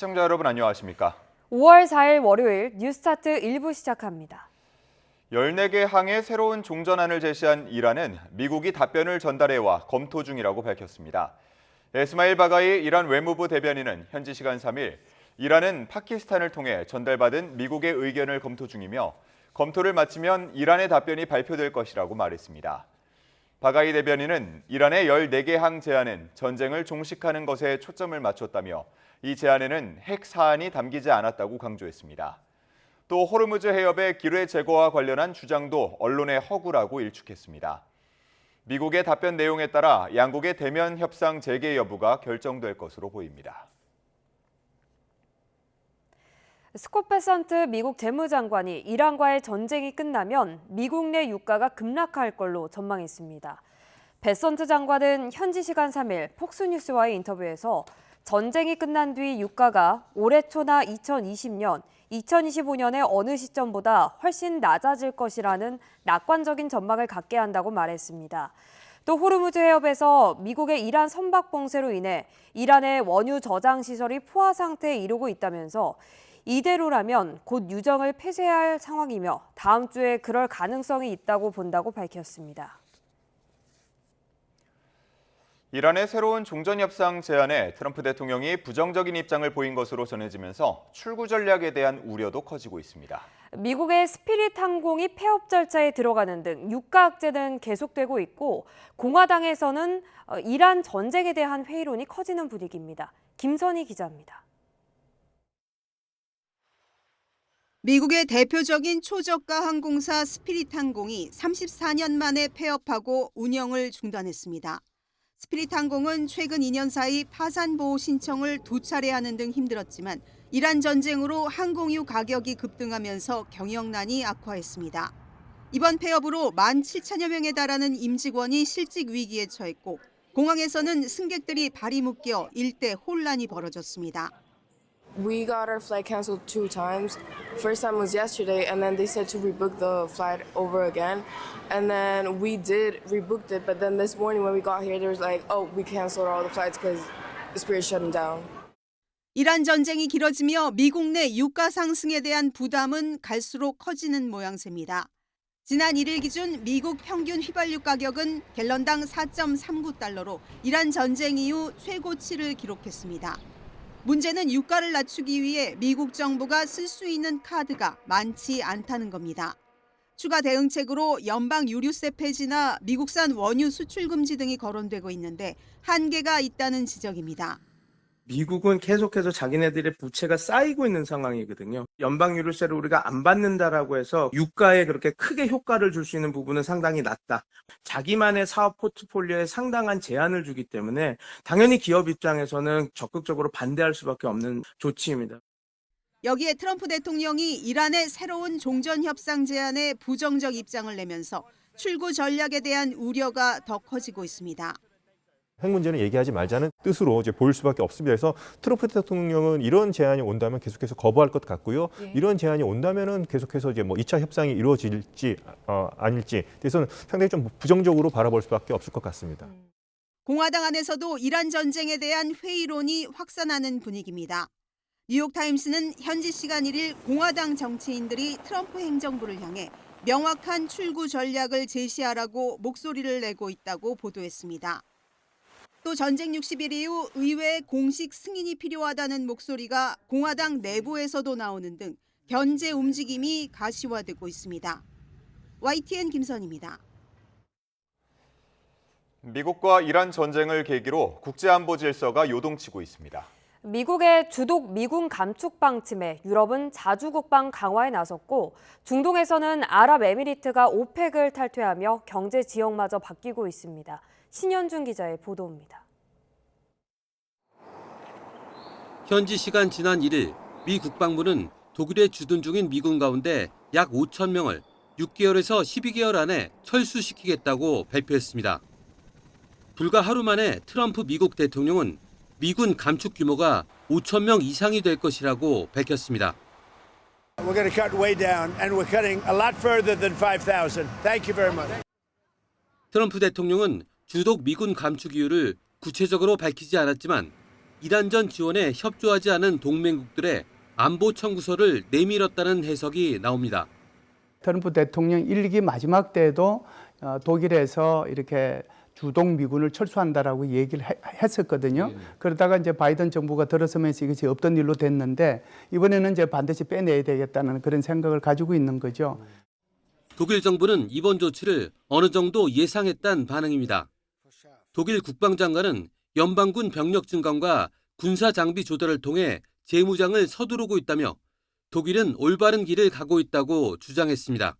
시청자 여러분 안녕하십니까? 5월 4일 월요일 뉴스타트 1부 시작합니다. 14개 항의 새로운 종전안을 제시한 이란은 미국이 답변을 전달해와 검토 중이라고 밝혔습니다. 에스마일 바가이 이란 외무부 대변인은 현지 시간 3일 이란은 파키스탄을 통해 전달받은 미국의 의견을 검토 중이며 검토를 마치면 이란의 답변이 발표될 것이라고 말했습니다. 바가이 대변인은 이란의 14개 항 제안은 전쟁을 종식하는 것에 초점을 맞췄다며 이 제안에는 핵 사안이 담기지 않았다고 강조했습니다. 또 호르무즈 해협의 기뢰 제거와 관련한 주장도 언론의 허구라고 일축했습니다. 미국의 답변 내용에 따라 양국의 대면 협상 재개 여부가 결정될 것으로 보입니다. 스콧 베선트 미국 재무장관이 이란과의 전쟁이 끝나면 미국 내 유가가 급락할 걸로 전망했습니다. 베선트 장관은 현지 시간 3일 폭스뉴스와의 인터뷰에서 전쟁이 끝난 뒤 유가가 올해 초나 2020년, 2025년의 어느 시점보다 훨씬 낮아질 것이라는 낙관적인 전망을 갖게 한다고 말했습니다. 또 호르무즈 해협에서 미국의 이란 선박 봉쇄로 인해 이란의 원유 저장 시설이 포화 상태에 이르고 있다면서 이대로라면 곧 유정을 폐쇄할 상황이며 다음 주에 그럴 가능성이 있다고 본다고 밝혔습니다. 이란의 새로운 종전협상 제안에 트럼프 대통령이 부정적인 입장을 보인 것으로 전해지면서 출구 전략에 대한 우려도 커지고 있습니다. 미국의 스피릿 항공이 폐업 절차에 들어가는 등 유가 악재는 계속되고 있고 공화당에서는 이란 전쟁에 대한 회의론이 커지는 분위기입니다. 김선희 기자입니다. 미국의 대표적인 초저가 항공사 스피릿 항공이 34년 만에 폐업하고 운영을 중단했습니다. 스피릿 항공은 최근 2년 사이 파산 보호 신청을 2차례 하는 등 힘들었지만 이란 전쟁으로 항공유 가격이 급등하면서 경영난이 악화했습니다. 이번 폐업으로 17,000여 명에 달하는 임직원이 실직 위기에 처했고 공항에서는 승객들이 발이 묶여 일대 혼란이 벌어졌습니다. We got our flight canceled 2 times. First time was yesterday, and then they said to rebook the flight over again. And then we did rebooked it, but then this morning when we got here, there was like, oh, we canceled all the flights because the Spirit's shutting down. 이란 전쟁이 길어지며 미국 내 유가 상승에 대한 부담은 갈수록 커지는 모양새입니다. 지난 1일 기준 미국 평균 휘발유 가격은 갤런당 4.39달러로 이란 전쟁 이후 최고치를 기록했습니다. 문제는 유가를 낮추기 위해 미국 정부가 쓸 수 있는 카드가 많지 않다는 겁니다. 추가 대응책으로 연방 유류세 폐지나 미국산 원유 수출 금지 등이 거론되고 있는데 한계가 있다는 지적입니다. 미국은 계속해서 자기네들의 부채가 쌓이고 있는 상황이거든요. 연방 유류세를 우리가 안 받는다라고 해서 유가에 그렇게 크게 효과를 줄 수 있는 부분은 상당히 낮다. 자기만의 사업 포트폴리오에 상당한 제한을 주기 때문에 당연히 기업 입장에서는 적극적으로 반대할 수밖에 없는 조치입니다. 여기에 트럼프 대통령이 이란의 새로운 종전 협상 제안에 부정적 입장을 내면서 출구 전략에 대한 우려가 더 커지고 있습니다. 핵 문제는 얘기하지 말자는 뜻으로 이제 보일 수밖에 없습니다. 그래서 트럼프 대통령은 이런 제안이 온다면 계속해서 거부할 것 같고요. 이런 제안이 온다면은 계속해서 이제 뭐 2차 협상이 이루어질지 아닐지 그래서 상당히 좀 부정적으로 바라볼 수밖에 없을 것 같습니다. 공화당 안에서도 이란 전쟁에 대한 회의론이 확산하는 분위기입니다. 뉴욕타임스는 현지 시간 1일 공화당 정치인들이 트럼프 행정부를 향해 명확한 출구 전략을 제시하라고 목소리를 내고 있다고 보도했습니다. 또 전쟁 60일 이후 의회의 공식 승인이 필요하다는 목소리가 공화당 내부에서도 나오는 등 견제 움직임이 가시화되고 있습니다. YTN 김선희입니다. 미국과 이란 전쟁을 계기로 국제안보 질서가 요동치고 있습니다. 미국의 주독 미군 감축 방침에 유럽은 자주 국방 강화에 나섰고 중동에서는 아랍에미리트가 오펙을 탈퇴하며 경제 지형마저 바뀌고 있습니다. 신현준 기자의 보도입니다. 현지 시간 지난 1일 미 국방부는 독일에 주둔 중인 미군 가운데 약 5천 명을 6개월에서 12개월 안에 철수시키겠다고 발표했습니다. 불과 하루 만에 트럼프 미국 대통령은 미군 감축 규모가 5천 명 이상이 될 것이라고 밝혔습니다. We're going to cut way down and we're cutting a lot further than 5,000. Thank you very much. 트럼프 대통령은 주독 미군 감축 이유를 구체적으로 밝히지 않았지만 이란전 지원에 협조하지 않은 동맹국들의 안보 청구서를 내밀었다는 해석이 나옵니다. 트럼프 대통령 1기 마지막 때에도 독일에서 이렇게 주동 미군을 철수한다라고 얘기를 했었거든요. 그러다가 이제 바이든 정부가 들어서면서 이것이 없던 일로 됐는데 이번에는 이제 반드시 빼내야 되겠다는 그런 생각을 가지고 있는 거죠. 독일 정부는 이번 조치를 어느 정도 예상했다는 반응입니다. 독일 국방장관은 연방군 병력 증강과 군사 장비 조달을 통해 재무장을 서두르고 있다며 독일은 올바른 길을 가고 있다고 주장했습니다.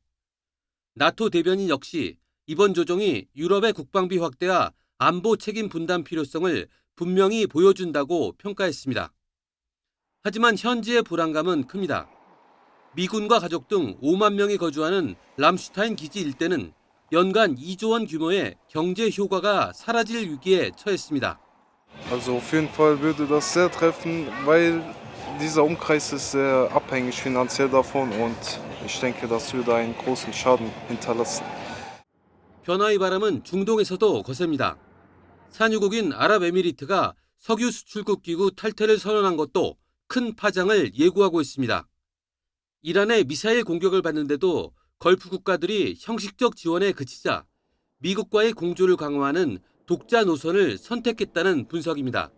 나토 대변인 역시 이번 조정이 유럽의 국방비 확대와 안보 책임 분담 필요성을 분명히 보여준다고 평가했습니다. 하지만 현지의 불안감은 큽니다. 미군과 가족 등 5만 명이 거주하는 람슈타인 기지 일대는 연간 2조 원 규모의 경제 효과가 사라질 위기에 처했습니다. Also auf jeden Fall würde das sehr treffen, weil dieser Umkreis ist sehr abhängig finanziell davon und ich denke, das würde einen großen Schaden hinterlassen. 변화의 바람은 중동에서도 거셉니다. 산유국인 아랍에미리트가 석유 수출국 기구 탈퇴를 선언한 것도 큰 파장을 예고하고 있습니다. 이란의 미사일 공격을 받는데도 걸프 국가들이 형식적 지원에 그치자 미국과의 공조를 강화하는 독자 노선을 선택했다는 분석입니다.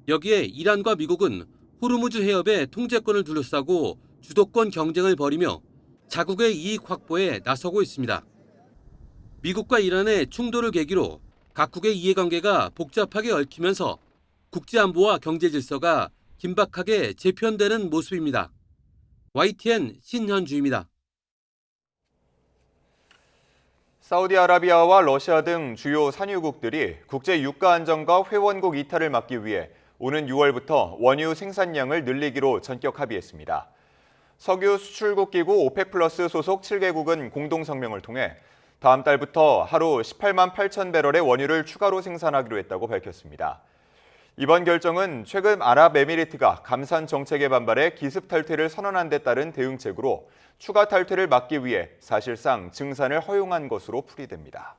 여기에 이란과 미국은 호르무즈 해협의 통제권을 둘러싸고 주도권 경쟁을 벌이며 자국의 이익 확보에 나서고 있습니다. 미국과 이란의 충돌을 계기로 각국의 이해관계가 복잡하게 얽히면서 국제안보와 경제 질서가 긴박하게 재편되는 모습입니다. YTN 신현주입니다. 사우디아라비아와 러시아 등 주요 산유국들이 국제 유가 안정과 회원국 이탈을 막기 위해 오는 6월부터 원유 생산량을 늘리기로 전격 합의했습니다. 석유 수출국 기구 오펙 플러스 소속 7개국은 공동 성명을 통해 다음 달부터 하루 18만 8천 배럴의 원유를 추가로 생산하기로 했다고 밝혔습니다. 이번 결정은 최근 아랍에미리트가 감산 정책에 반발해 기습 탈퇴를 선언한 데 따른 대응책으로 추가 탈퇴를 막기 위해 사실상 증산을 허용한 것으로 풀이됩니다.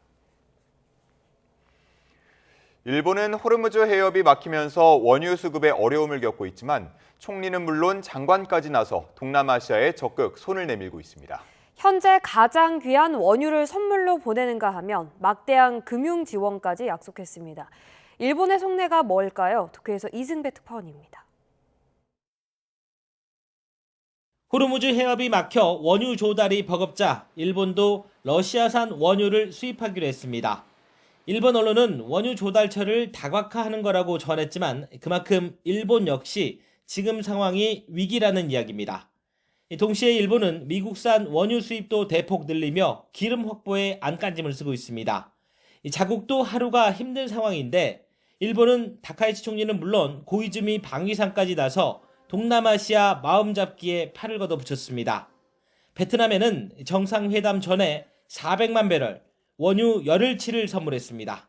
일본은 호르무즈 해협이 막히면서 원유 수급에 어려움을 겪고 있지만 총리는 물론 장관까지 나서 동남아시아에 적극 손을 내밀고 있습니다. 현재 가장 귀한 원유를 선물로 보내는가 하면 막대한 금융 지원까지 약속했습니다. 일본의 속내가 뭘까요? 도쿄에서 이승배 특파원입니다. 호르무즈 해협이 막혀 원유 조달이 버겁자 일본도 러시아산 원유를 수입하기로 했습니다. 일본 언론은 원유 조달처를 다각화하는 거라고 전했지만 그만큼 일본 역시 지금 상황이 위기라는 이야기입니다. 동시에 일본은 미국산 원유 수입도 대폭 늘리며 기름 확보에 안간힘을 쓰고 있습니다. 자국도 하루가 힘든 상황인데 일본은 다카이치 총리는 물론 고이즈미 방위상까지 나서 동남아시아 마음잡기에 팔을 걷어붙였습니다. 베트남에는 정상회담 전에 400만 배럴 원유 열흘치를 선물했습니다.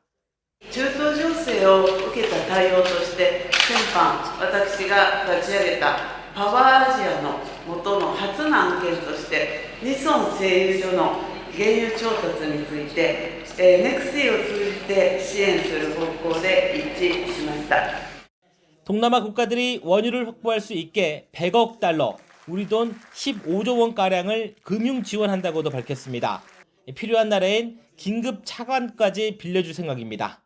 中東情勢を受けた対応として先般私が立ち上げたパワーアジアの元の初の案件として日本製油所の原油調達についてネクシーを通じて支援する方向で一致しました。 동남아 국가들이 원유를 확보할 수 있게 100억 달러, 우리 돈 15조 원가량을 금융 지원한다고도 밝혔습니다. 필요한 나라엔 긴급 차관까지 빌려줄 생각입니다.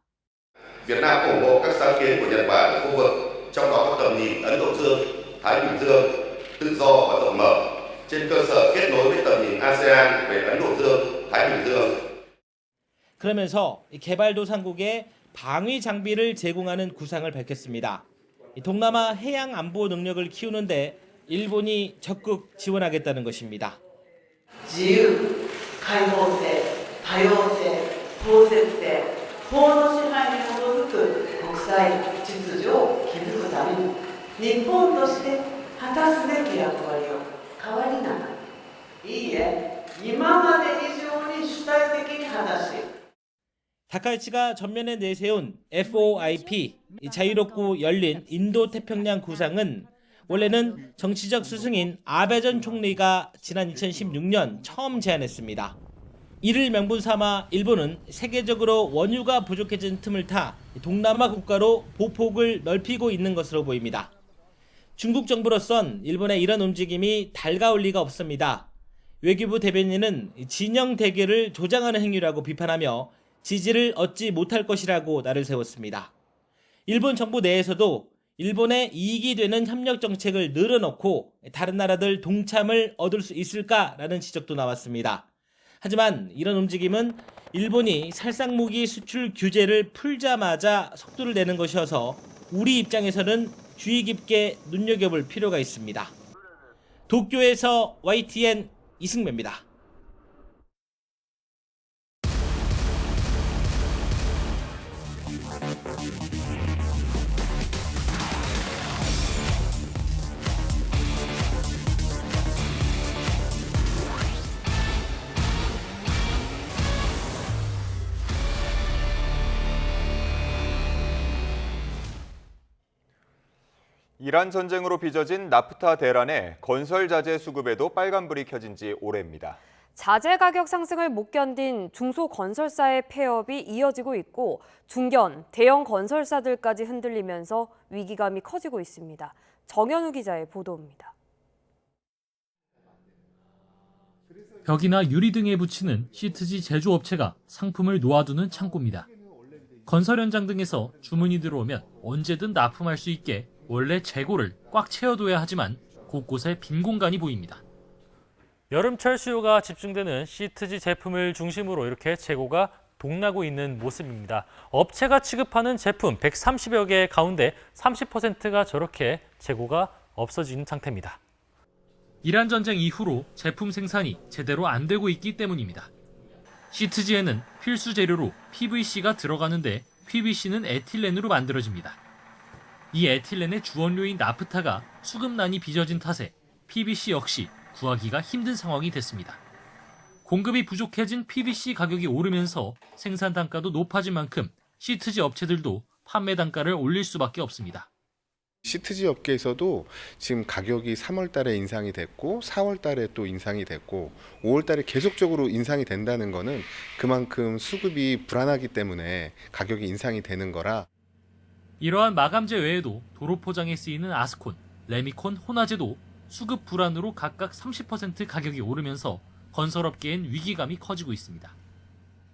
Việt Nam ủng hộ các sáng kiến của Nhật Bản khu vực, trong đó có tầm nhìn Ấn Độ Dương, Thái Bình Dương, tự do và rộng mở, trên cơ sở kết nối với tầm nhìn ASEAN về Ấn Độ Dương, Thái Bình Dương. 그러면서 개발도상국에 방위 장비를 제공하는 구상을 밝혔습니다. 동남아 해양 안보 능력을 키우는데 일본이 적극 지원하겠다는 것입니다. 自由、開放性、多様性、包摂性、法の支配に基づく国際秩序を築くために日本として果たすべき役割を変わりなく、いいえ、今まで以上に主体的に果たしていく。 다카이치가 전면에 내세운 FOIP, 자유롭고 열린 인도태평양 구상은 원래는 정치적 스승인 아베 전 총리가 지난 2016년 처음 제안했습니다. 이를 명분 삼아 일본은 세계적으로 원유가 부족해진 틈을 타 동남아 국가로 보폭을 넓히고 있는 것으로 보입니다. 중국 정부로선 일본의 이런 움직임이 달가울 리가 없습니다. 외교부 대변인은 진영 대결을 조장하는 행위라고 비판하며 지지를 얻지 못할 것이라고 날을 세웠습니다. 일본 정부 내에서도 일본에 이익이 되는 협력 정책을 늘어놓고 다른 나라들 동참을 얻을 수 있을까라는 지적도 나왔습니다. 하지만 이런 움직임은 일본이 살상무기 수출 규제를 풀자마자 속도를 내는 것이어서 우리 입장에서는 주의 깊게 눈여겨볼 필요가 있습니다. 도쿄에서 YTN 이승매입니다. 이란 전쟁으로 빚어진 나프타 대란의 건설 자재 수급에도 빨간불이 켜진 지 오래입니다. 자재 가격 상승을 못 견딘 중소건설사의 폐업이 이어지고 있고 중견, 대형 건설사들까지 흔들리면서 위기감이 커지고 있습니다. 정현우 기자의 보도입니다. 벽이나 유리 등에 붙이는 시트지 제조업체가 상품을 놓아두는 창고입니다. 건설 현장 등에서 주문이 들어오면 언제든 납품할 수 있게 원래 재고를 꽉 채워둬야 하지만 곳곳에 빈 공간이 보입니다. 여름철 수요가 집중되는 시트지 제품을 중심으로 이렇게 재고가 동나고 있는 모습입니다. 업체가 취급하는 제품 130여 개 가운데 30%가 저렇게 재고가 없어진 상태입니다. 이란 전쟁 이후로 제품 생산이 제대로 안 되고 있기 때문입니다. 시트지에는 필수 재료로 PVC가 들어가는데 PVC는 에틸렌으로 만들어집니다. 이 에틸렌의 주원료인 나프타가 수급난이 빚어진 탓에 PVC 역시 구하기가 힘든 상황이 됐습니다. 공급이 부족해진 PVC 가격이 오르면서 생산 단가도 높아진 만큼 시트지 업체들도 판매 단가를 올릴 수밖에 없습니다. 시트지 업계에서도 지금 가격이 3월 달에 인상이 됐고 4월 달에 또 인상이 됐고 5월 달에 계속적으로 인상이 된다는 거는 그만큼 수급이 불안하기 때문에 가격이 인상이 되는 거라. 이러한 마감재 외에도 도로 포장에 쓰이는 아스콘, 레미콘, 혼화재도 수급 불안으로 각각 30% 가격이 오르면서 건설업계엔 위기감이 커지고 있습니다.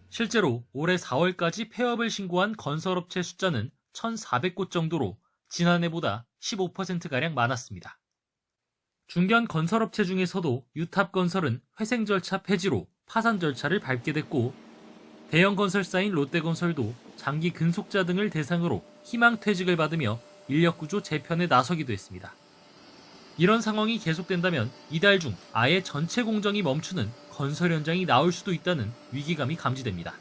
실제로 올해 4월까지 폐업을 신고한 건설업체 숫자는 1,400곳 정도로 지난해보다 15%가량 많았습니다. 중견 건설업체 중에서도 유탑건설은 회생 절차 폐지로 파산 절차를 밟게 됐고 대형 건설사인 롯데건설도 장기 근속자 등을 대상으로 희망퇴직을 받으며 인력구조 재편에 나서기도 했습니다. 이런 상황이 계속된다면 이달 중 아예 전체 공정이 멈추는 건설 현장이 나올 수도 있다는 위기감이 감지됩니다.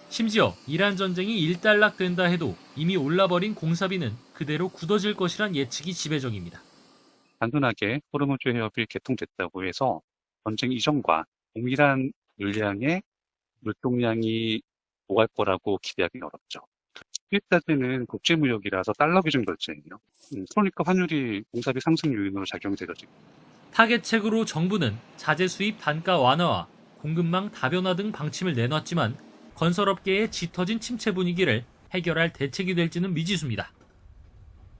심지어 이란 전쟁이 일단락된다 해도 이미 올라버린 공사비는 그대로 굳어질 것이란 예측이 지배적입니다. 단순하게 호르무즈 해협이 개통됐다고 해서 전쟁 이전과 동일한 물량의 물동량이 오갈 거라고 기대하기는 어렵죠. 수입 자재는 국제무역이라서 달러 기준 결제예요. 그러니까 환율이 공사비 상승 요인으로 작용되죠. 타겟책으로 정부는 자재 수입 단가 완화와 공급망 다변화 등 방침을 내놨지만 건설업계의 짙어진 침체 분위기를 해결할 대책이 될지는 미지수입니다.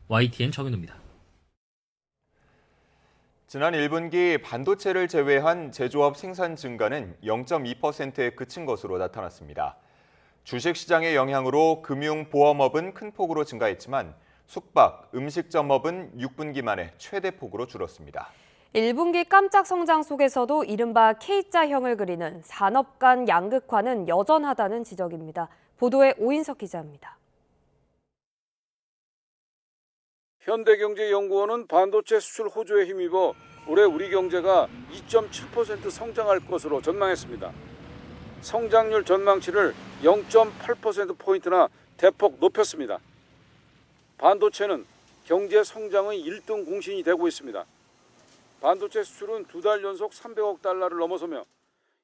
YTN 정현우입니다. 지난 1분기 반도체를 제외한 제조업 생산 증가는 0.2%에 그친 것으로 나타났습니다. 주식시장의 영향으로 금융보험업은 큰 폭으로 증가했지만 숙박, 음식점업은 6분기 만에 최대폭으로 줄었습니다. 1분기 깜짝 성장 속에서도 이른바 K자형을 그리는 산업 간 양극화는 여전하다는 지적입니다. 보도에 오인석 기자입니다. 현대경제연구원은 반도체 수출 호조에 힘입어 올해 우리 경제가 2.7% 성장할 것으로 전망했습니다. 성장률 전망치를 0.8%포인트나 대폭 높였습니다. 반도체는 경제 성장의 1등 공신이 되고 있습니다. 반도체 수출은 2달 연속 300억 달러를 넘어서며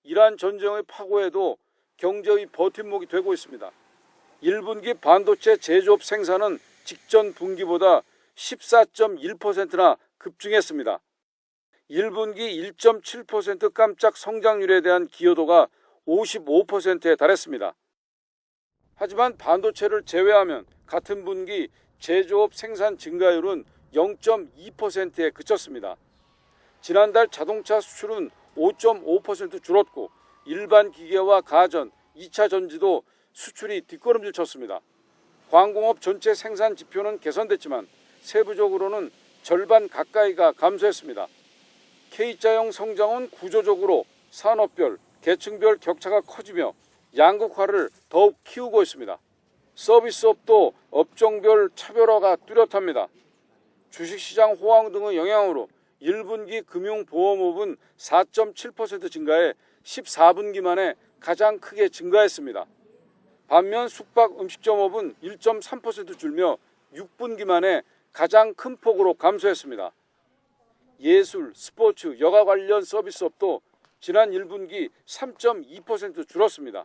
이란 전쟁의 파고에도 경제의 버팀목이 되고 있습니다. 1분기 반도체 제조업 생산은 직전 분기보다 14.1%나 급증했습니다. 1분기 1.7% 깜짝 성장률에 대한 기여도가 55%에 달했습니다. 하지만 반도체를 제외하면 같은 분기 제조업 생산 증가율은 0.2%에 그쳤습니다. 지난달 자동차 수출은 5.5% 줄었고 일반 기계와 가전, 2차 전지도 수출이 뒷걸음질 쳤습니다. 광공업 전체 생산 지표는 개선됐지만 세부적으로는 절반 가까이가 감소했습니다. K자형 성장은 구조적으로 산업별, 계층별 격차가 커지며 양극화를 더욱 키우고 있습니다. 서비스업도 업종별 차별화가 뚜렷합니다. 주식시장 호황 등의 영향으로 1분기 금융보험업은 4.7% 증가해 14분기 만에 가장 크게 증가했습니다. 반면 숙박 음식점업은 1.3% 줄며 6분기 만에 가장 큰 폭으로 감소했습니다. 예술, 스포츠, 여가 관련 서비스업도 지난 1분기 3.2% 줄었습니다.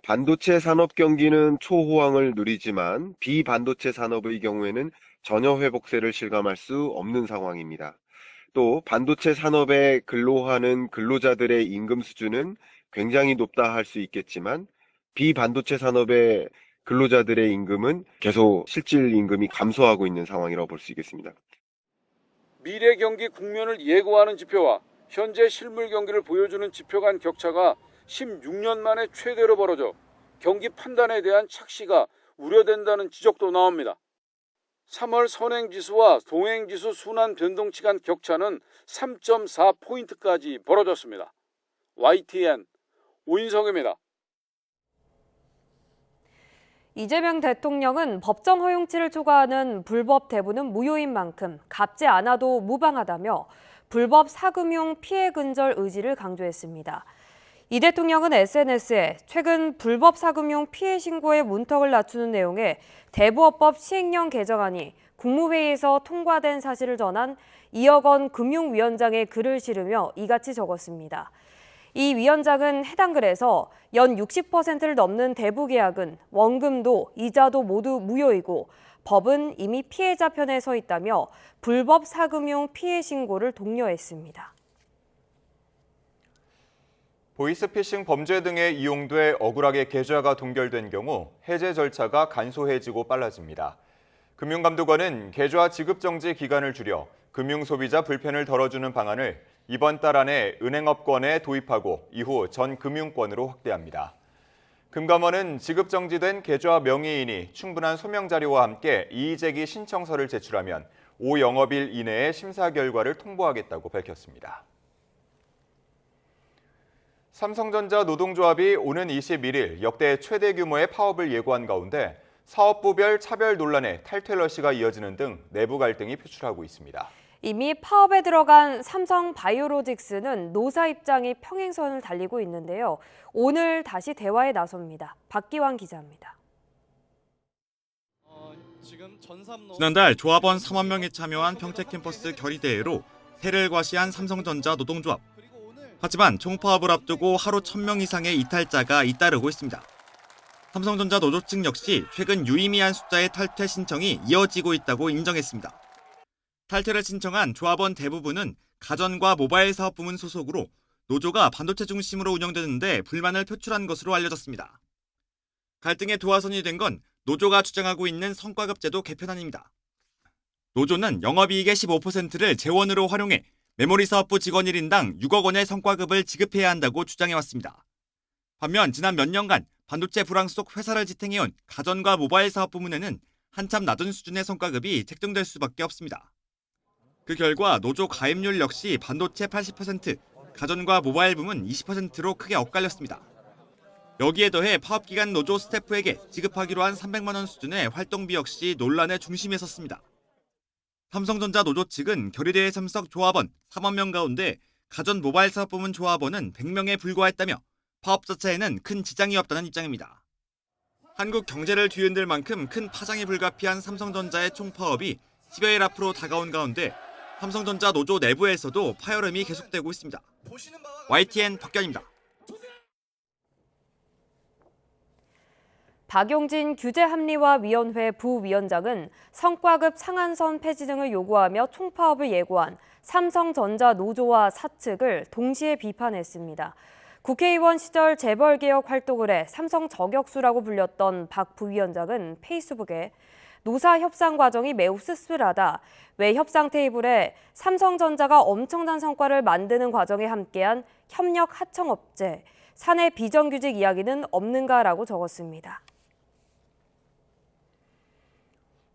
반도체 산업 경기는 초호황을 누리지만 비반도체 산업의 경우에는 전혀 회복세를 실감할 수 없는 상황입니다. 또 반도체 산업에 근로하는 근로자들의 임금 수준은 굉장히 높다 할 수 있겠지만 비반도체 산업의 근로자들의 임금은 계속 실질 임금이 감소하고 있는 상황이라고 볼 수 있겠습니다. 미래 경기 국면을 예고하는 지표와 현재 실물 경기를 보여주는 지표 간 격차가 16년 만에 최대로 벌어져 경기 판단에 대한 착시가 우려된다는 지적도 나옵니다. 3월 선행지수와 동행지수 순환 변동치 간 격차는 3.4포인트까지 벌어졌습니다. YTN 오인성입니다. 이재명 대통령은 법정 허용치를 초과하는 불법 대부는 무효인 만큼 갚지 않아도 무방하다며 불법 사금융 피해 근절 의지를 강조했습니다. 이 대통령은 SNS에 최근 불법 사금융 피해 신고의 문턱을 낮추는 내용의 대부업법 시행령 개정안이 국무회의에서 통과된 사실을 전한 이혁원 금융위원장의 글을 실으며 이같이 적었습니다. 이 위원장은 해당 글에서 연 60%를 넘는 대부 계약은 원금도 이자도 모두 무효이고 법은 이미 피해자 편에 서 있다며 불법 사금융 피해 신고를 독려했습니다. 보이스피싱 범죄 등에 이용돼 억울하게 계좌가 동결된 경우 해제 절차가 간소해지고 빨라집니다. 금융감독원은 계좌 지급 정지 기간을 줄여 금융소비자 불편을 덜어주는 방안을 이번 달 안에 은행업권에 도입하고 이후 전 금융권으로 확대합니다. 금감원은 지급 정지된 계좌 명의인이 충분한 소명 자료와 함께 이의제기 신청서를 제출하면 5영업일 이내에 심사 결과를 통보하겠다고 밝혔습니다. 삼성전자 노동조합이 오는 21일 역대 최대 규모의 파업을 예고한 가운데 사업부별 차별 논란에 탈퇴 러시가 이어지는 등 내부 갈등이 표출하고 있습니다. 이미 파업에 들어간 삼성바이오로직스는 노사 입장이 평행선을 달리고 있는데요. 오늘 다시 대화에 나섭니다. 박기환 기자입니다. 지난달 조합원 3만 명이 참여한 평택캠퍼스 결의대회로 해를 과시한 삼성전자 노동조합. 하지만 총파업을 앞두고 하루 1,000명 이상의 이탈자가 잇따르고 있습니다. 삼성전자 노조 측 역시 최근 유의미한 숫자의 탈퇴 신청이 이어지고 있다고 인정했습니다. 탈퇴를 신청한 조합원 대부분은 가전과 모바일 사업 부문 소속으로 노조가 반도체 중심으로 운영되는데 불만을 표출한 것으로 알려졌습니다. 갈등의 도화선이 된 건 노조가 주장하고 있는 성과급 제도 개편안입니다. 노조는 영업이익의 15%를 재원으로 활용해 메모리 사업부 직원 1인당 6억 원의 성과급을 지급해야 한다고 주장해왔습니다. 반면 지난 몇 년간 반도체 불황 속 회사를 지탱해온 가전과 모바일 사업 부문에는 한참 낮은 수준의 성과급이 책정될 수밖에 없습니다. 그 결과 노조 가입률 역시 반도체 80%, 가전과 모바일 부문 20%로 크게 엇갈렸습니다. 여기에 더해 파업기간 노조 스태프에게 지급하기로 한 300만 원 수준의 활동비 역시 논란의 중심에 섰습니다. 삼성전자 노조 측은 결의대회 참석 조합원 4만 명 가운데 가전 모바일 사업 부문 조합원은 100명에 불과했다며 파업 자체에는 큰 지장이 없다는 입장입니다. 한국 경제를 뒤흔들 만큼 큰 파장이 불가피한 삼성전자의 총파업이 10여일 앞으로 다가온 가운데 삼성전자 노조 내부에서도 파열음이 계속되고 있습니다. YTN 박견입니다. 박용진 규제합리화위원회 부위원장은 성과급 상한선 폐지 등을 요구하며 총파업을 예고한 삼성전자 노조와 사측을 동시에 비판했습니다. 국회의원 시절 재벌개혁 활동을 해 삼성 저격수라고 불렸던 박 부위원장은 페이스북에 노사 협상 과정이 매우 씁쓸하다. 왜 협상 테이블에 삼성전자가 엄청난 성과를 만드는 과정에 함께한 협력 하청업체, 사내 비정규직 이야기는 없는가라고 적었습니다.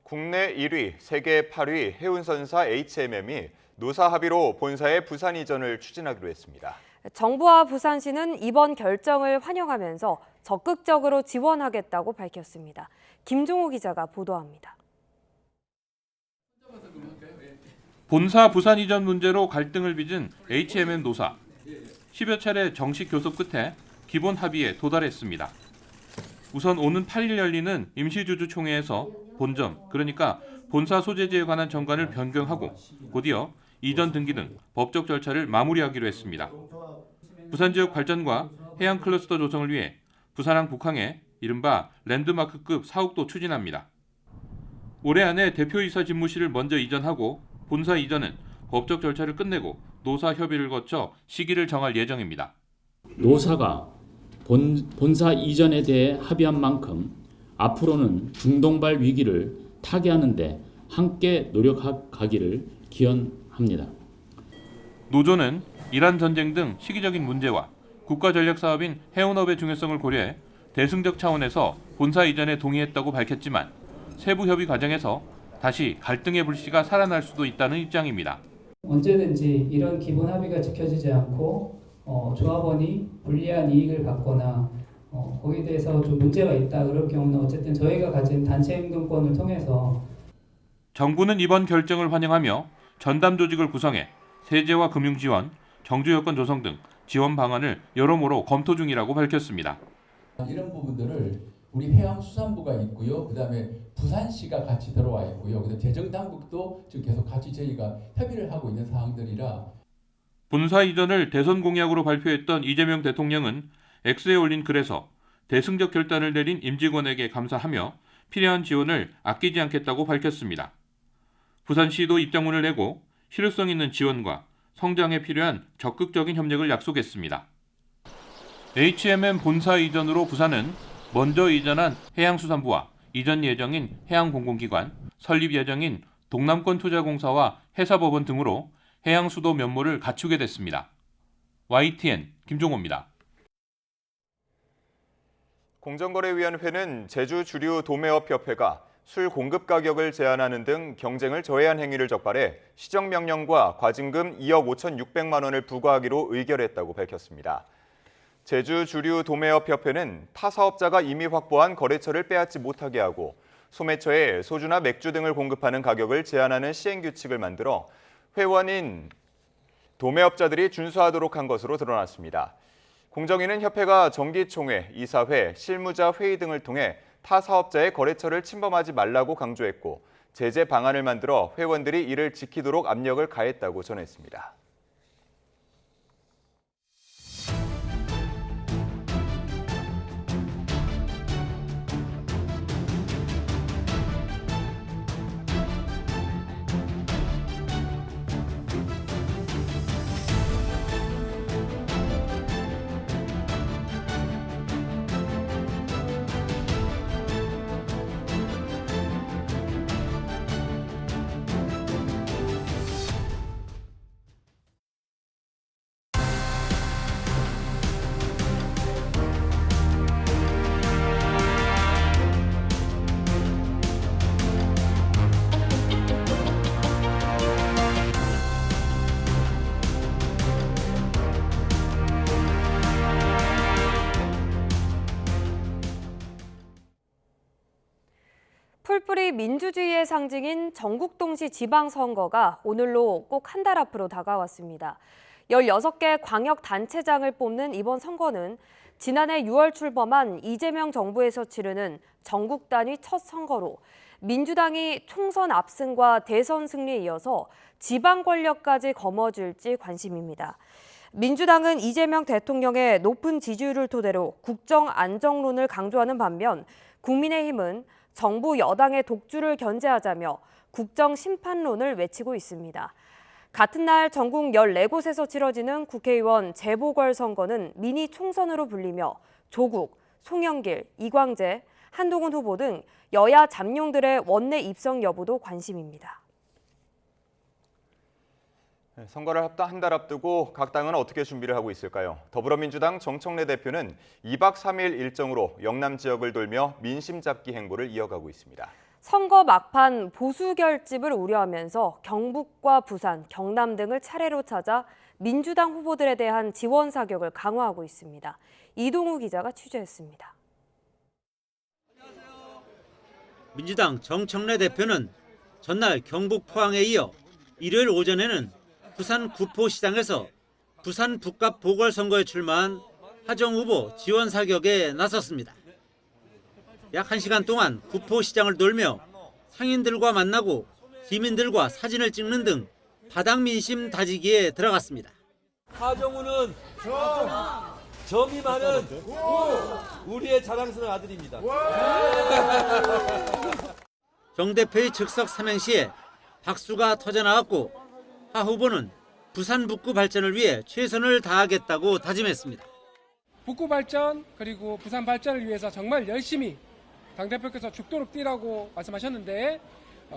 국내 1위, 세계 8위 해운선사 HMM이 노사 합의로 본사의 부산 이전을 추진하기로 했습니다. 정부와 부산시는 이번 결정을 환영하면서 적극적으로 지원하겠다고 밝혔습니다. 김종호 기자가 보도합니다. 본사 부산 이전 문제로 갈등을 빚은 HMM 노사. 10여 차례 정식 교섭 끝에 기본 합의에 도달했습니다. 우선 오는 8일 열리는 임시주주총회에서 본점, 그러니까 본사 소재지에 관한 정관을 변경하고 곧이어 이전 등기 등 법적 절차를 마무리하기로 했습니다. 부산 지역 발전과 해양 클러스터 조성을 위해 부산항 북항에 이른바 랜드마크급 사옥도 추진합니다. 올해 안에 대표이사 집무실을 먼저 이전하고 본사 이전은 법적 절차를 끝내고 노사 협의를 거쳐 시기를 정할 예정입니다. 노사가 본사 이전에 대해 합의한 만큼 앞으로는 중동발 위기를 타개하는 데 함께 노력하기를 기원합니다. 노조는 이란 전쟁 등 시기적인 문제와 국가 전략 사업인 해운업의 중요성을 고려해 대승적 차원에서 본사 이전에 동의했다고 밝혔지만 세부 협의 과정에서 다시 갈등의 불씨가 살아날 수도 있다는 입장입니다. 언제든지 이런 기본 합의가 지켜지지 않고 조합원이 불리한 이익을 받거나 거기에 대해서 좀 문제가 있다 그럴 경우는 어쨌든 저희가 가진 단체 행동권을 통해서 정부는 이번 결정을 환영하며 전담 조직을 구성해 세제와 금융 지원, 정주 여건 조성 등 지원 방안을 여러모로 검토 중이라고 밝혔습니다. 이런 부분들을 우리 해양수산부가 있고요. 그다음에 부산시가 같이 들어와 있고요. 그다음 재정당국도 지금 계속 같이 저희가 협의를 하고 있는 사항들이라. 본사 이전을 대선 공약으로 발표했던 이재명 대통령은 X에 올린 글에서 대승적 결단을 내린 임직원에게 감사하며 필요한 지원을 아끼지 않겠다고 밝혔습니다. 부산시도 입장문을 내고 실효성 있는 지원과 성장에 필요한 적극적인 협력을 약속했습니다. HMM 본사 이전으로 부산은 먼저 이전한 해양수산부와 이전 예정인 해양공공기관, 설립 예정인 동남권투자공사와 해사법원 등으로 해양수도 면모를 갖추게 됐습니다. YTN 김종호입니다. 공정거래위원회는 제주주류도매업협회가 술 공급 가격을 제한하는 등 경쟁을 저해한 행위를 적발해 시정명령과 과징금 2억 5,600만 원을 부과하기로 의결했다고 밝혔습니다. 제주주류도매업협회는 타 사업자가 이미 확보한 거래처를 빼앗지 못하게 하고 소매처에 소주나 맥주 등을 공급하는 가격을 제한하는 시행규칙을 만들어 회원인 도매업자들이 준수하도록 한 것으로 드러났습니다. 공정위는 협회가 정기총회, 이사회, 실무자 회의 등을 통해 타 사업자의 거래처를 침범하지 말라고 강조했고 제재 방안을 만들어 회원들이 이를 지키도록 압력을 가했다고 전했습니다. 풀뿌리 민주주의의 상징인 전국동시 지방선거가 오늘로 꼭 한 달 앞으로 다가왔습니다. 16개 광역단체장을 뽑는 이번 선거는 지난해 6월 출범한 이재명 정부에서 치르는 전국 단위 첫 선거로 민주당이 총선 압승과 대선 승리에 이어서 지방 권력까지 거머쥘지 관심입니다. 민주당은 이재명 대통령의 높은 지지율을 토대로 국정 안정론을 강조하는 반면 국민의힘은 정부 여당의 독주를 견제하자며 국정 심판론을 외치고 있습니다. 같은 날 전국 14곳에서 치러지는 국회의원 재보궐선거는 미니 총선으로 불리며 조국, 송영길, 이광재, 한동훈 후보 등 여야 잠룡들의 원내 입성 여부도 관심입니다. 선거를 한 달 앞두고 각 당은 어떻게 준비를 하고 있을까요? 더불어민주당 정청래 대표는 2박 3일 일정으로 영남 지역을 돌며 민심 잡기 행보를 이어가고 있습니다. 선거 막판 보수 결집을 우려하면서 경북과 부산, 경남 등을 차례로 찾아 민주당 후보들에 대한 지원 사격을 강화하고 있습니다. 이동우 기자가 취재했습니다. 민주당 정청래 대표는 전날 경북 포항에 이어 일요일 오전에는 부산 구포시장에서 부산 북갑 보궐선거에 출마한 하정 후보 지원 사격에 나섰습니다. 약 1시간 동안 구포시장을 돌며 상인들과 만나고 시민들과 사진을 찍는 등 바닥 민심 다지기에 들어갔습니다. 하정우는 점이 많은 우리의 자랑스러운 아들입니다. 정 대표의 즉석 삼행시에 박수가 터져나왔고 하 후보는 부산 북구 발전을 위해 최선을 다하겠다고 다짐했습니다. 북구 발전 그리고 부산 발전을 위해서 정말 열심히 당대표께서 죽도록 뛰라고 말씀하셨는데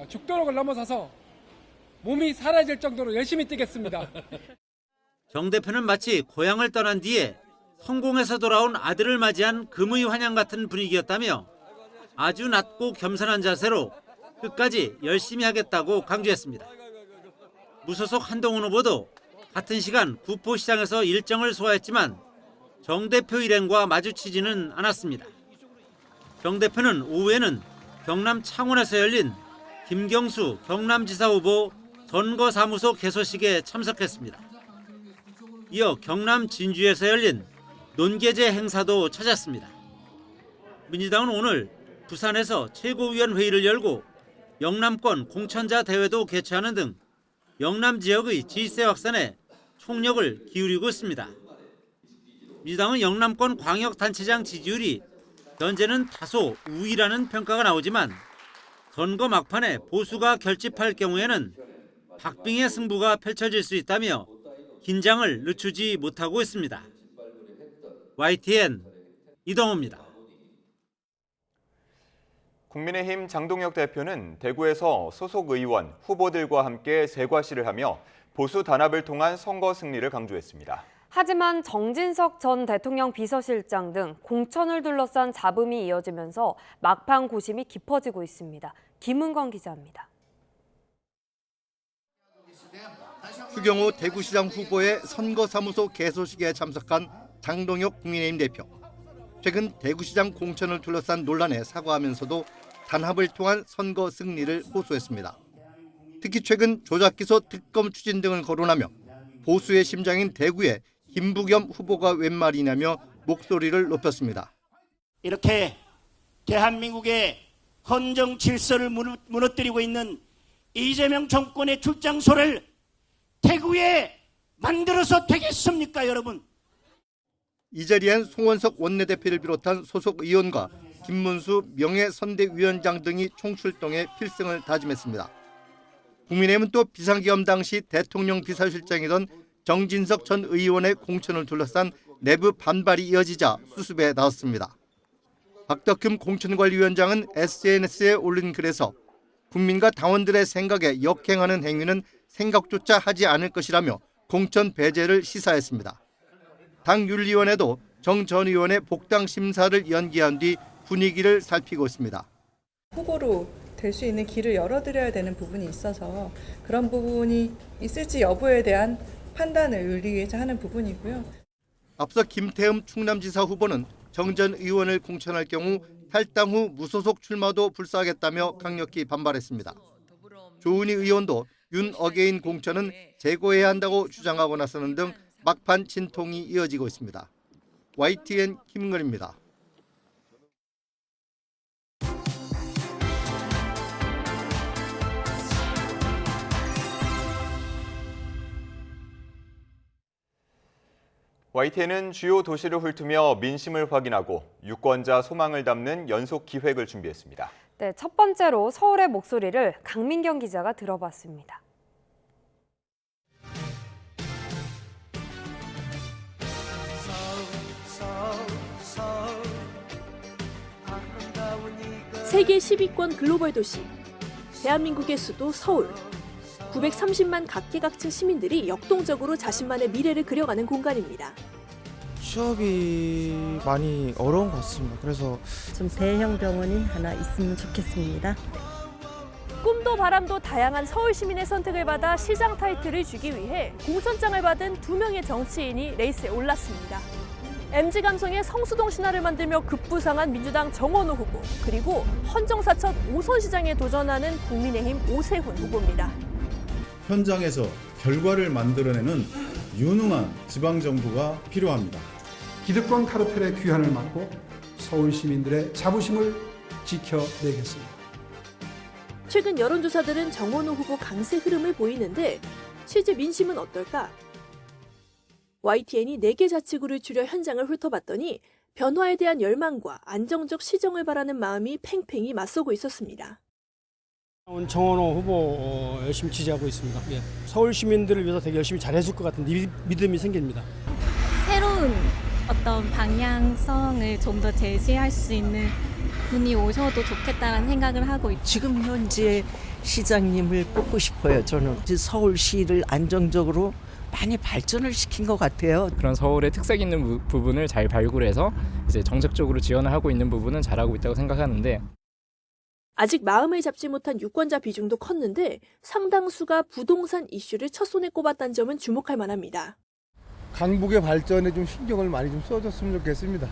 죽도록을 넘어서서 몸이 사라질 정도로 열심히 뛰겠습니다. 정 대표는 마치 고향을 떠난 뒤에 성공해서 돌아온 아들을 맞이한 금의 환영 같은 분위기였다며 아주 낮고 겸손한 자세로 끝까지 열심히 하겠다고 강조했습니다. 무소속 한동훈 후보도 같은 시간 구포시장에서 일정을 소화했지만 정 대표 일행과 마주치지는 않았습니다. 정 대표는 오후에는 경남 창원에서 열린 김경수 경남지사 후보 선거사무소 개소식에 참석했습니다. 이어 경남 진주에서 열린 논계제 행사도 찾았습니다. 민주당은 오늘 부산에서 최고위원 회의를 열고 영남권 공천자 대회도 개최하는 등 영남 지역의 지지세 확산에 총력을 기울이고 있습니다. 민주당은 영남권 광역단체장 지지율이 현재는 다소 우위라는 평가가 나오지만 선거 막판에 보수가 결집할 경우에는 박빙의 승부가 펼쳐질 수 있다며 긴장을 늦추지 못하고 있습니다. YTN 이동호입니다. 국민의힘 장동혁 대표는 대구에서 소속 의원, 후보들과 함께 세과시를 하며 보수 단합을 통한 선거 승리를 강조했습니다. 하지만 정진석 전 대통령 비서실장 등 공천을 둘러싼 잡음이 이어지면서 막판 고심이 깊어지고 있습니다. 김은건 기자입니다. 추경호 대구시장 후보의 선거사무소 개소식에 참석한 장동혁 국민의힘 대표. 최근 대구시장 공천을 둘러싼 논란에 사과하면서도 단합을 통한 선거 승리를 호소했습니다. 특히 최근 조작기소 특검 추진 등을 거론하며 보수의 심장인 대구에 김부겸 후보가 웬 말이냐며 목소리를 높였습니다. 이렇게 대한민국의 헌정 질서를 무너뜨리고 있는 이재명 정권의 출장소를 대구에 만들어서 되겠습니까, 여러분? 이 자리엔 송원석 원내대표를 비롯한 소속 의원과 김문수 명예선대위원장 등이 총출동해 필승을 다짐했습니다. 국민의힘은 또 비상계엄 당시 대통령 비서실장이던 정진석 전 의원의 공천을 둘러싼 내부 반발이 이어지자 수습에 나섰습니다. 박덕흠 공천관리위원장은 SNS에 올린 글에서 국민과 당원들의 생각에 역행하는 행위는 생각조차 하지 않을 것이라며 공천 배제를 시사했습니다. 당윤리위원회도 정 전 의원의 복당 심사를 연기한 뒤 분위기를 살피고 있습니다. 후보로 될 수 있는 길을 열어드려야 되는 부분이 있어서 그런 부분이 있을지 여부에 대한 판단을 의뢰해서 하는 부분이고요. 앞서 김태흠 충남지사 후보는 정 전 의원을 공천할 경우 탈당 후 무소속 출마도 불사하겠다며 강력히 반발했습니다. 조은희 의원도 윤 어게인 공천은 재고해야 한다고 주장하고 나서는 등 막판 진통이 이어지고 있습니다. YTN 김은걸입니다. YTN은 주요 도시를 훑으며 민심을 확인하고 유권자 소망을 담는 연속 기획을 준비했습니다. 네, 첫 번째로 서울의 목소리를 강민경 기자가 들어봤습니다. 세계 10위권 글로벌 도시, 대한민국의 수도 서울. 930만 각계각층 시민들이 역동적으로 자신만의 미래를 그려가는 공간입니다. 취업이 많이 어려운 것 같습니다. 그래서 좀 대형 병원이 하나 있으면 좋겠습니다. 꿈도 바람도 다양한 서울 시민의 선택을 받아 시장 타이틀을 주기 위해 공천장을 받은 2명의 정치인이 레이스에 올랐습니다. MZ 감성의 성수동 신화를 만들며 급부상한 민주당 정원호 후보, 그리고 헌정사첫 5선 시장에 도전하는 국민의힘 오세훈 후보입니다. 현장에서 결과를 만들어내는 유능한 지방정부가 필요합니다. 기득권 카르텔의 귀환을 막고 서울 시민들의 자부심을 지켜내겠습니다. 최근 여론조사들은 정원호 후보 강세 흐름을 보이는데 실제 민심은 어떨까? YTN이 4개 자치구를 추려 현장을 훑어봤더니 변화에 대한 열망과 안정적 시정을 바라는 마음이 팽팽히 맞서고 있었습니다. 정원호 후보 열심히 지지하고 있습니다. 예. 서울 시민들을 위해서 되게 열심히 잘해줄 것 같은 믿음이 생깁니다. 새로운 어떤 방향성을 좀 더 제시할 수 있는 분이 오셔도 좋겠다라는 생각을 하고 있죠. 지금 현재 시장님을 뽑고 싶어요. 저는 서울시를 안정적으로 많이 발전을 시킨 것 같아요. 그런 서울의 특색 있는 부분을 잘 발굴해서 이제 정책적으로 지원을 하고 있는 부분은 잘하고 있다고 생각하는데, 아직 마음을 잡지 못한 유권자 비중도 컸는데 상당수가 부동산 이슈를 첫 손에 꼽았다는 점은 주목할 만합니다. 강북의 발전에 좀 신경을 많이 좀 써줬으면 좋겠습니다.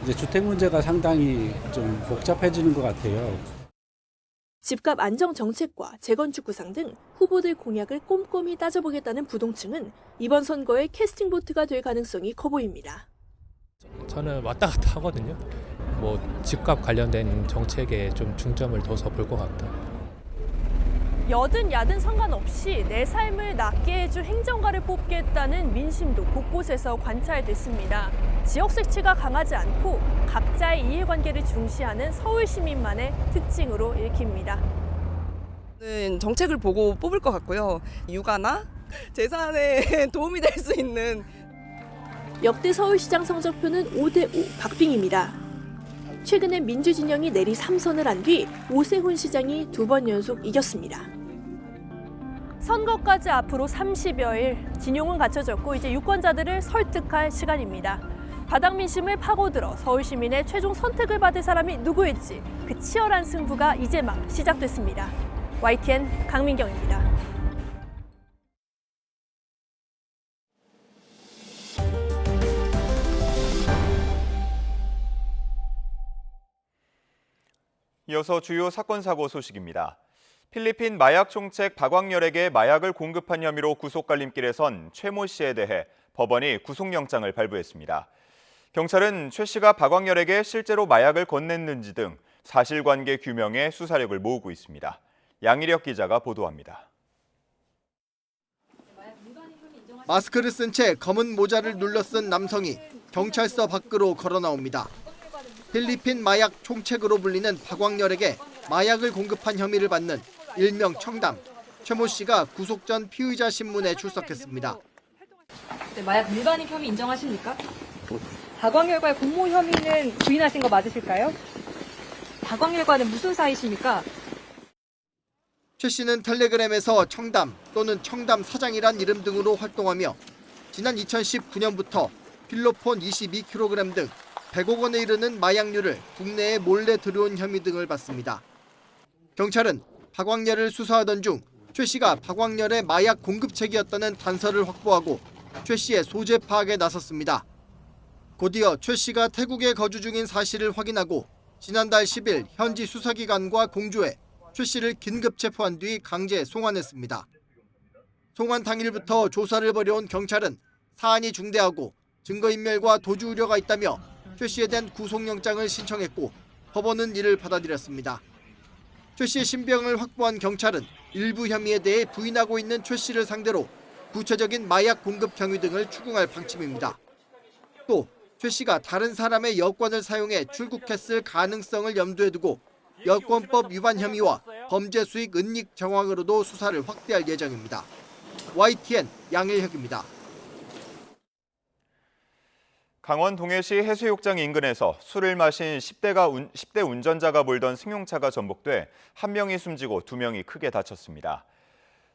이제 주택 문제가 상당히 좀 복잡해지는 것 같아요. 집값 안정 정책과 재건축 구상 등 후보들 공약을 꼼꼼히 따져보겠다는 부동층은 이번 선거의 캐스팅 보트가 될 가능성이 커 보입니다. 저는 왔다 갔다 하거든요. 뭐 집값 관련된 정책에 좀 중점을 둬서 볼 것 같다. 여든 야든 상관없이 내 삶을 낫게 해줄 행정가를 뽑겠다는 민심도 곳곳에서 관찰됐습니다. 지역 색채가 강하지 않고 각자의 이해관계를 중시하는 서울 시민만의 특징으로 읽힙니다. 정책을 보고 뽑을 것 같고요. 육아나 재산에 도움이 될 수 있는. 역대 서울시장 성적표는 5대5 박빙입니다. 최근에 민주진영이 내리 3선을 한 뒤 오세훈 시장이 2번 연속 이겼습니다. 선거까지 앞으로 30여일, 진용은 갖춰졌고 이제 유권자들을 설득할 시간입니다. 바닥 민심을 파고들어 서울 시민의 최종 선택을 받을 사람이 누구일지 그 치열한 승부가 이제 막 시작됐습니다. YTN 강민경입니다. 이어서 주요 사건 사고 소식입니다. 필리핀 마약 총책 박광렬에게 마약을 공급한 혐의로 구속 갈림길에 선 최 모 씨에 대해 법원이 구속영장을 발부했습니다. 경찰은 최 씨가 박광렬에게 실제로 마약을 건넸는지 등 사실관계 규명에 수사력을 모으고 있습니다. 양일혁 기자가 보도합니다. 마스크를 쓴 채 검은 모자를 눌러쓴 남성이 경찰서 밖으로 걸어 나옵니다. 필리핀 마약 총책으로 불리는 박광렬에게 마약을 공급한 혐의를 받는 일명 청담, 최 모 씨가 구속 전 피의자 신문에 출석했습니다. 네, 마약 밀반입 혐의 인정하십니까? 박광렬과의 공모 혐의는 부인하신 거 맞으실까요? 박광렬과는 무슨 사이십니까? 최 씨는 텔레그램에서 청담 또는 청담 사장이란 이름 등으로 활동하며 지난 2019년부터 필로폰 22kg 등 100억 원에 이르는 마약류를 국내에 몰래 들여온 혐의 등을 받습니다. 경찰은 박광렬을 수사하던 중 최 씨가 박광렬의 마약 공급책이었다는 단서를 확보하고 최 씨의 소재 파악에 나섰습니다. 곧이어 최 씨가 태국에 거주 중인 사실을 확인하고 지난달 10일 현지 수사기관과 공조해 최 씨를 긴급 체포한 뒤 강제 송환했습니다. 송환 당일부터 조사를 벌여온 경찰은 사안이 중대하고 증거인멸과 도주 우려가 있다며 최 씨에 대한 구속영장을 신청했고 법원은 이를 받아들였습니다. 최 씨의 신병을 확보한 경찰은 일부 혐의에 대해 부인하고 있는 최 씨를 상대로 구체적인 마약 공급 경위 등을 추궁할 방침입니다. 또 최 씨가 다른 사람의 여권을 사용해 출국했을 가능성을 염두에 두고 여권법 위반 혐의와 범죄 수익 은닉 정황으로도 수사를 확대할 예정입니다. YTN 양일혁입니다. 강원 동해시 해수욕장 인근에서 술을 마신 10대 운전자가 몰던 승용차가 전복돼 한 명이 숨지고 2명이 크게 다쳤습니다.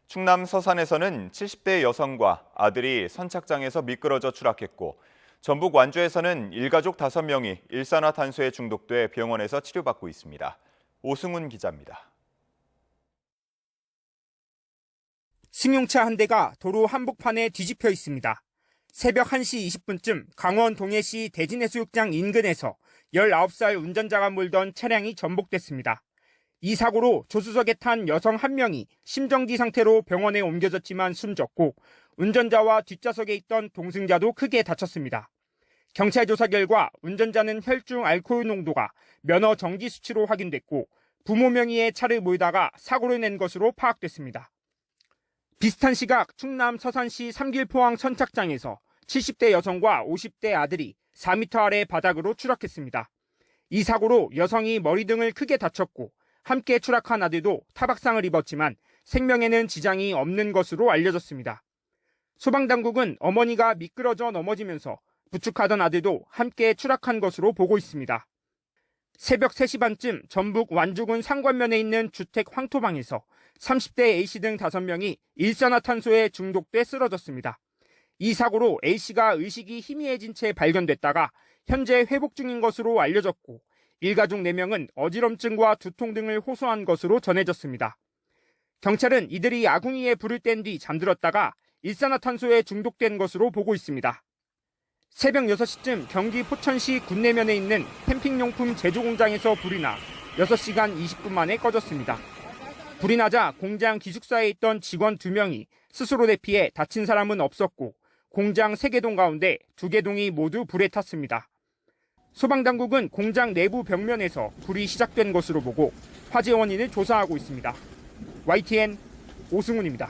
충남 서산에서는 70대 여성과 아들이 선착장에서 미끄러져 추락했고, 전북 완주에서는 일가족 5명이 일산화탄소에 중독돼 병원에서 치료받고 있습니다. 오승훈 기자입니다. 승용차 한 대가 도로 한복판에 뒤집혀 있습니다. 새벽 1시 20분쯤 강원 동해시 대진해수욕장 인근에서 19살 운전자가 몰던 차량이 전복됐습니다. 이 사고로 조수석에 탄 여성 1명이 심정지 상태로 병원에 옮겨졌지만 숨졌고, 운전자와 뒷좌석에 있던 동승자도 크게 다쳤습니다. 경찰 조사 결과 운전자는 혈중 알코올 농도가 면허 정지 수치로 확인됐고, 부모 명의의 차를 몰다가 사고를 낸 것으로 파악됐습니다. 비슷한 시각 충남 서산시 삼길포항 선착장에서 70대 여성과 50대 아들이 4m 아래 바닥으로 추락했습니다. 이 사고로 여성이 머리 등을 크게 다쳤고, 함께 추락한 아들도 타박상을 입었지만 생명에는 지장이 없는 것으로 알려졌습니다. 소방당국은 어머니가 미끄러져 넘어지면서 부축하던 아들도 함께 추락한 것으로 보고 있습니다. 새벽 3시 반쯤 전북 완주군 상관면에 있는 주택 황토방에서 30대 A씨 등 5명이 일산화탄소에 중독돼 쓰러졌습니다. 이 사고로 A씨가 의식이 희미해진 채 발견됐다가 현재 회복 중인 것으로 알려졌고, 일가족 4명은 어지럼증과 두통 등을 호소한 것으로 전해졌습니다. 경찰은 이들이 아궁이에 불을 뗀 뒤 잠들었다가 일산화탄소에 중독된 것으로 보고 있습니다. 새벽 6시쯤 경기 포천시 군내면에 있는 캠핑용품 제조공장에서 불이 나 6시간 20분 만에 꺼졌습니다. 불이 나자 공장 기숙사에 있던 직원 2명이 스스로 대피해 다친 사람은 없었고, 공장 3개 동 가운데 2개 동이 모두 불에 탔습니다. 소방당국은 공장 내부 벽면에서 불이 시작된 것으로 보고 화재 원인을 조사하고 있습니다. YTN 오승훈입니다.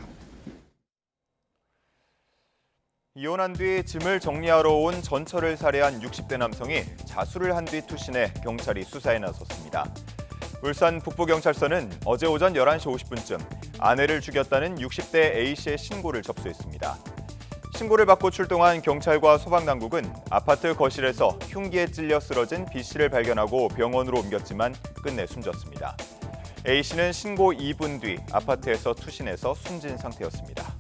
이혼한 뒤 짐을 정리하러 온 전처를 살해한 60대 남성이 자수를 한 뒤 투신해 경찰이 수사에 나섰습니다. 울산 북부경찰서는 어제 오전 11시 50분쯤 아내를 죽였다는 60대 A씨의 신고를 접수했습니다. 신고를 받고 출동한 경찰과 소방당국은 아파트 거실에서 흉기에 찔려 쓰러진 B씨를 발견하고 병원으로 옮겼지만 끝내 숨졌습니다. A씨는 신고 2분 뒤 아파트에서 투신해서 숨진 상태였습니다.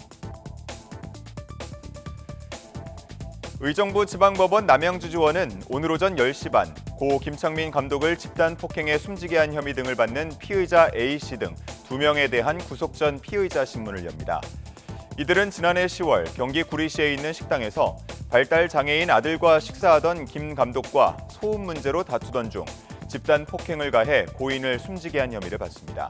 의정부 지방법원 남양주지원은 오늘 오전 10시 반 고 김창민 감독을 집단 폭행에 숨지게 한 혐의 등을 받는 피의자 A씨 등 2명에 대한 구속 전 피의자 신문을 엽니다. 이들은 지난해 10월 경기 구리시에 있는 식당에서 발달 장애인 아들과 식사하던 김 감독과 소음 문제로 다투던 중 집단 폭행을 가해 고인을 숨지게 한 혐의를 받습니다.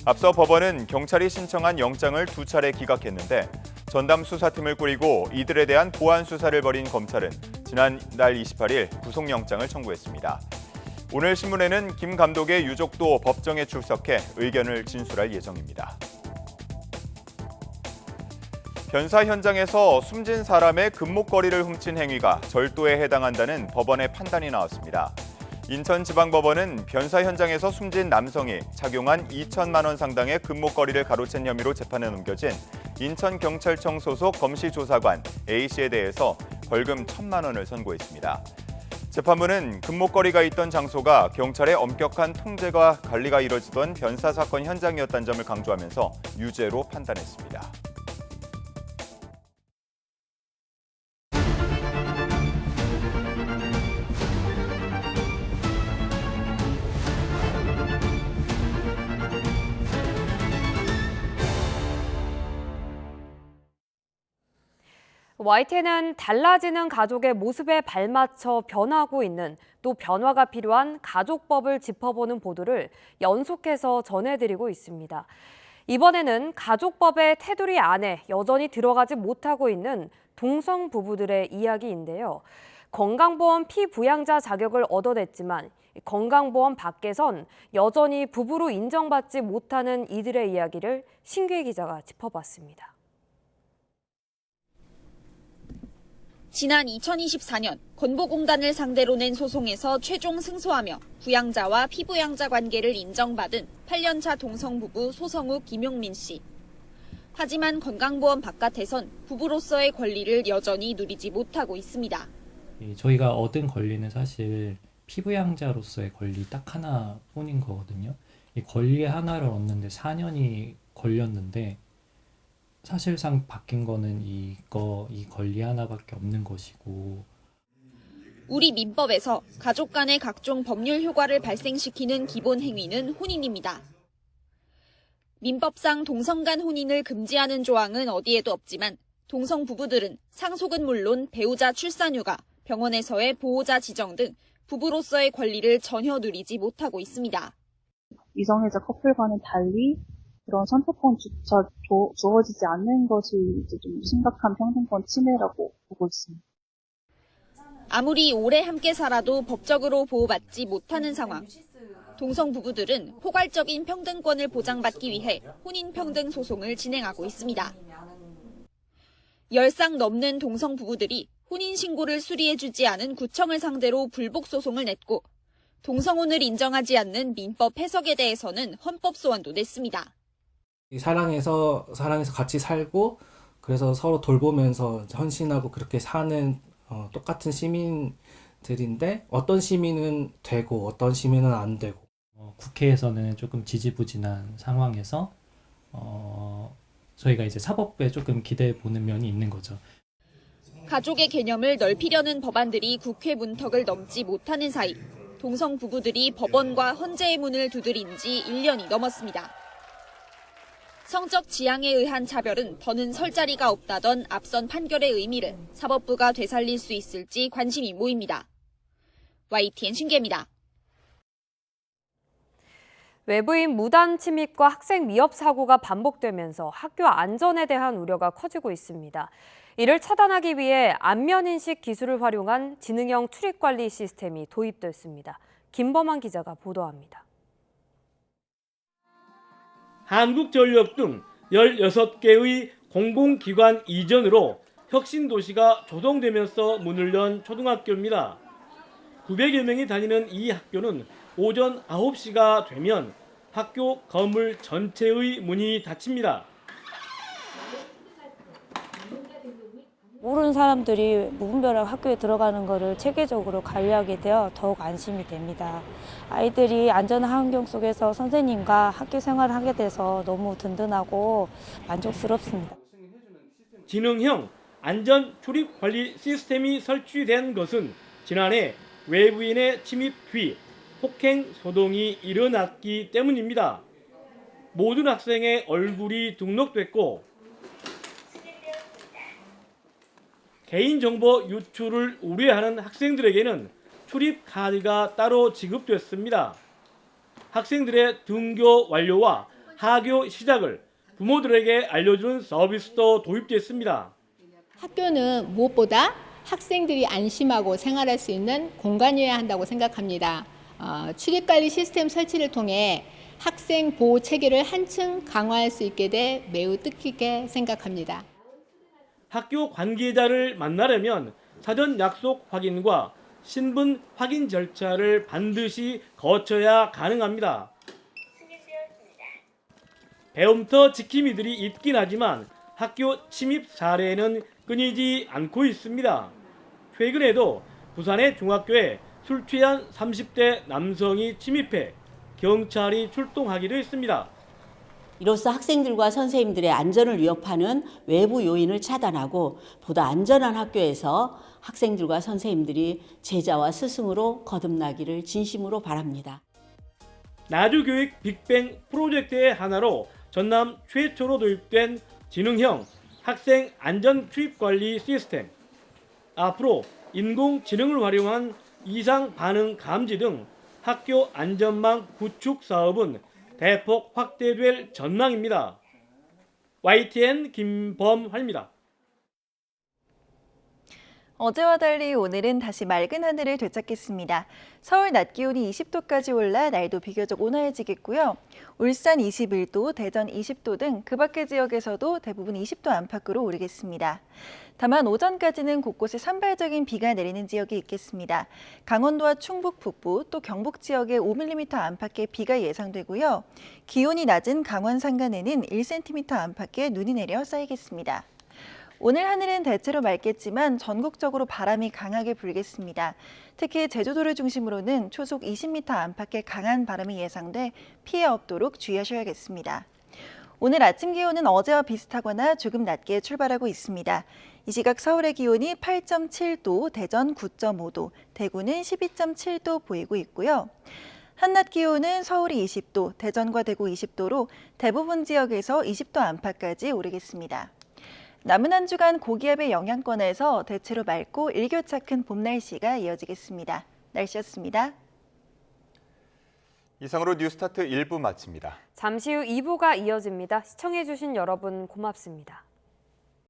앞서 법원은 경찰이 신청한 영장을 2차례 기각했는데, 전담 수사팀을 꾸리고 이들에 대한 보안 수사를 벌인 검찰은 지난달 28일 구속영장을 청구했습니다. 오늘 신문에는 김 감독의 유족도 법정에 출석해 의견을 진술할 예정입니다. 변사 현장에서 숨진 사람의 금목걸이를 훔친 행위가 절도에 해당한다는 법원의 판단이 나왔습니다. 인천지방법원은 변사 현장에서 숨진 남성이 착용한 2천만 원 상당의 금목걸이를 가로챈 혐의로 재판에 넘겨진 인천경찰청 소속 검시조사관 A씨에 대해서 벌금 1,000만 원을 선고했습니다. 재판부는 금목걸이가 있던 장소가 경찰의 엄격한 통제와 관리가 이뤄지던 변사 사건 현장이었다는 점을 강조하면서 유죄로 판단했습니다. YTN은 달라지는 가족의 모습에 발맞춰 변하고 있는, 또 변화가 필요한 가족법을 짚어보는 보도를 연속해서 전해드리고 있습니다. 이번에는 가족법의 테두리 안에 여전히 들어가지 못하고 있는 동성 부부들의 이야기인데요. 건강보험 피부양자 자격을 얻어냈지만 건강보험 밖에선 여전히 부부로 인정받지 못하는 이들의 이야기를 신규 기자가 짚어봤습니다. 지난 2024년 건보공단을 상대로 낸 소송에서 최종 승소하며 부양자와 피부양자 관계를 인정받은 8년차 동성부부 소성욱, 김용민 씨. 하지만 건강보험 바깥에선 부부로서의 권리를 여전히 누리지 못하고 있습니다. 저희가 얻은 권리는 사실 피부양자로서의 권리 딱 하나뿐인 거거든요. 이 권리 하나를 얻는데 4년이 걸렸는데 사실상 바뀐 거는 이 권리 하나밖에 없는 것이고. 우리 민법에서 가족 간의 각종 법률 효과를 발생시키는 기본 행위는 혼인입니다. 민법상 동성 간 혼인을 금지하는 조항은 어디에도 없지만 동성 부부들은 상속은 물론 배우자 출산휴가, 병원에서의 보호자 지정 등 부부로서의 권리를 전혀 누리지 못하고 있습니다. 이성애자 커플 과는 달리 그런 선택권조차 주어지지 않는 것이 이제 좀 심각한 평등권 침해라고 보고 있습니다. 아무리 오래 함께 살아도 법적으로 보호받지 못하는 상황. 동성 부부들은 포괄적인 평등권을 보장받기 위해 혼인평등 소송을 진행하고 있습니다. 10쌍 넘는 동성 부부들이 혼인신고를 수리해주지 않은 구청을 상대로 불복 소송을 냈고 동성혼을 인정하지 않는 민법 해석에 대해서는 헌법 소원도 냈습니다. 사랑해서 같이 살고 그래서 서로 돌보면서 헌신하고 그렇게 사는 똑같은 시민들인데 어떤 시민은 되고 어떤 시민은 안 되고. 국회에서는 조금 지지부진한 상황에서 저희가 이제 사법부에 조금 기대해 보는 면이 있는 거죠. 가족의 개념을 넓히려는 법안들이 국회 문턱을 넘지 못하는 사이 동성 부부들이 법원과 헌재의 문을 두드린 지 1년이 넘었습니다. 성적 지향에 의한 차별은 더는 설 자리가 없다던 앞선 판결의 의미를 사법부가 되살릴 수 있을지 관심이 모입니다. YTN 신계입니다. 외부인 무단 침입과 학생 위협 사고가 반복되면서 학교 안전에 대한 우려가 커지고 있습니다. 이를 차단하기 위해 안면인식 기술을 활용한 지능형 출입관리 시스템이 도입됐습니다. 김범한 기자가 보도합니다. 한국전력 등 16개의 공공기관 이전으로 혁신도시가 조성되면서 문을 연 초등학교입니다. 900여 명이 다니는 이 학교는 오전 9시가 되면 학교 건물 전체의 문이 닫힙니다. 모르는 사람들이 무분별하게 학교에 들어가는 것을 체계적으로 관리하게 되어 더욱 안심이 됩니다. 아이들이 안전한 환경 속에서 선생님과 학교 생활을 하게 돼서 너무 든든하고 만족스럽습니다. 지능형 안전 출입 관리 시스템이 설치된 것은 지난해 외부인의 침입 뒤 폭행 소동이 일어났기 때문입니다. 모든 학생의 얼굴이 등록됐고 개인정보 유출을 우려하는 학생들에게는 출입 카드가 따로 지급됐습니다. 학생들의 등교 완료와 하교 시작을 부모들에게 알려주는 서비스도 도입됐습니다. 학교는 무엇보다 학생들이 안심하고 생활할 수 있는 공간이어야 한다고 생각합니다. 출입관리 시스템 설치를 통해 학생 보호 체계를 한층 강화할 수 있게 돼 매우 뜻깊게 생각합니다. 학교 관계자를 만나려면 사전 약속 확인과 신분 확인 절차를 반드시 거쳐야 가능합니다. 배움터 지킴이들이 있긴 하지만 학교 침입 사례는 끊이지 않고 있습니다. 최근에도 부산의 중학교에 술 취한 30대 남성이 침입해 경찰이 출동하기도 했습니다. 이로써 학생들과 선생님들의 안전을 위협하는 외부 요인을 차단하고 보다 안전한 학교에서 학생들과 선생님들이 제자와 스승으로 거듭나기를 진심으로 바랍니다. 나주교육 빅뱅 프로젝트의 하나로 전남 최초로 도입된 지능형 학생 안전 출입 관리 시스템. 앞으로 인공지능을 활용한 이상 반응 감지 등 학교 안전망 구축 사업은 대폭 확대될 전망입니다. YTN 김범환입니다. 어제와 달리 오늘은 다시 맑은 하늘을 되찾겠습니다. 서울 낮 기온이 20도까지 올라 날도 비교적 온화해지겠고요. 울산 21도, 대전 20도 등 그 밖의 지역에서도 대부분 20도 안팎으로 오르겠습니다. 다만 오전까지는 곳곳에 산발적인 비가 내리는 지역이 있겠습니다. 강원도와 충북 북부 또 경북 지역에 5mm 안팎의 비가 예상되고요. 기온이 낮은 강원 산간에는 1cm 안팎의 눈이 내려 쌓이겠습니다. 오늘 하늘은 대체로 맑겠지만 전국적으로 바람이 강하게 불겠습니다. 특히 제주도를 중심으로는 초속 20m 안팎의 강한 바람이 예상돼 피해 없도록 주의하셔야겠습니다. 오늘 아침 기온은 어제와 비슷하거나 조금 낮게 출발하고 있습니다. 이 시각 서울의 기온이 8.7도, 대전 9.5도, 대구는 12.7도 보이고 있고요. 한낮 기온은 서울이 20도, 대전과 대구 20도로 대부분 지역에서 20도 안팎까지 오르겠습니다. 남은 한 주간 고기압의 영향권에서 대체로 맑고 일교차 큰 봄 날씨가 이어지겠습니다. 날씨였습니다. 이상으로 뉴스타트 1부 마칩니다. 잠시 후 2부가 이어집니다. 시청해주신 여러분 고맙습니다.